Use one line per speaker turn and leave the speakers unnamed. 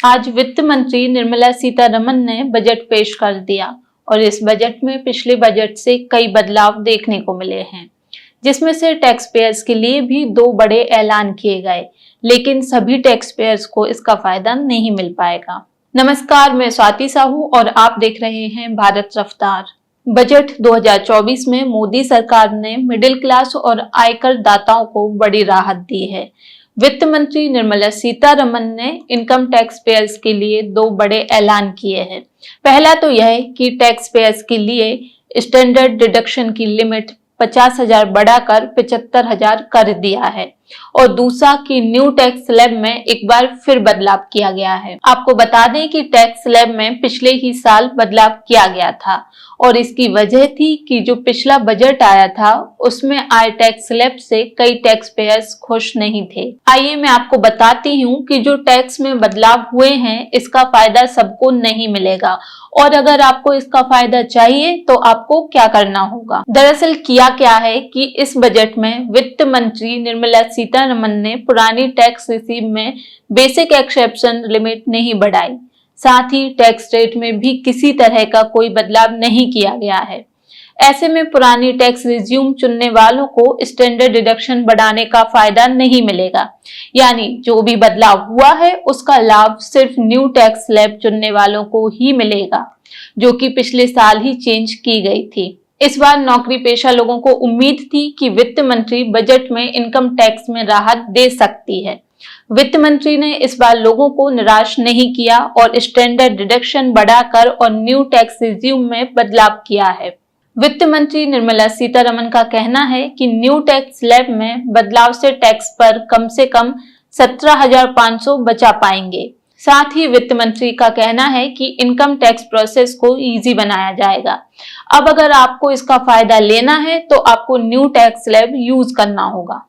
आज वित्त मंत्री निर्मला सीतारमण ने बजट पेश कर दिया और इस बजट में पिछले बजट से कई बदलाव देखने को मिले हैं, जिसमें से टैक्स पेयर्स के लिए भी दो बड़े ऐलान किए गए, लेकिन सभी टैक्स पेयर्स को इसका फायदा नहीं मिल पाएगा। नमस्कार, मैं स्वाति साहू और आप देख रहे हैं भारत रफ्तार। बजट 2024 में मोदी सरकार ने मिडिल क्लास और आयकर दाताओं को बड़ी राहत दी है। वित्त मंत्री निर्मला सीतारमण ने इनकम टैक्स पेयर्स के लिए दो बड़े ऐलान किए हैं। पहला तो यह है कि टैक्स पेयर्स के लिए स्टैंडर्ड डिडक्शन की लिमिट 50,000 बढ़ाकर 75,000 कर दिया है और दूसरा कि न्यू टैक्स स्लैब में एक बार फिर बदलाव किया गया है। आपको बता दें कि टैक्स स्लैब में पिछले ही साल बदलाव किया गया था और इसकी वजह थी कि जो पिछला बजट आया था उसमें आए टैक्स स्लैब से कई टैक्स पेयर्स खुश नहीं थे। आइए मैं आपको बताती हूँ कि जो टैक्स में बदलाव हुए हैं इसका फायदा सबको नहीं मिलेगा और अगर आपको इसका फायदा चाहिए तो आपको क्या करना होगा। दरअसल किया क्या है कि इस बजट में वित्त मंत्री निर्मला सीतारमण ने पुरानी टैक्स रिसीव में बेसिक एक्सेप्शन लिमिट नहीं बढ़ाई, साथ ही टैक्स रेट में भी किसी तरह का कोई बदलाव नहीं किया गया है। ऐसे में पुरानी टैक्स रिज्यूम चुनने वालों को स्टैंडर्ड डिडक्शन बढ़ाने का फायदा नहीं मिलेगा, यानी जो भी बदलाव हुआ है उसका लाभ सिर्फ न्यू टैक्स स्लैब चुनने वालों को ही मिलेगा, जो कि पिछले साल ही चेंज की गई थी। इस बार नौकरी पेशा लोगों को उम्मीद थी कि वित्त मंत्री बजट में इनकम टैक्स में राहत दे सकती है। वित्त मंत्री ने इस बार लोगों को निराश नहीं किया और स्टैंडर्ड डिडक्शन बढ़ाकर और न्यू टैक्स रिज्यूम में बदलाव किया है। वित्त मंत्री निर्मला सीतारमण का कहना है कि न्यू टैक्स स्लैब में बदलाव से टैक्स पर कम से कम 17,500 बचा पाएंगे। साथ ही वित्त मंत्री का कहना है कि इनकम टैक्स प्रोसेस को इजी बनाया जाएगा। अब अगर आपको इसका फायदा लेना है तो आपको न्यू टैक्स स्लैब यूज करना होगा।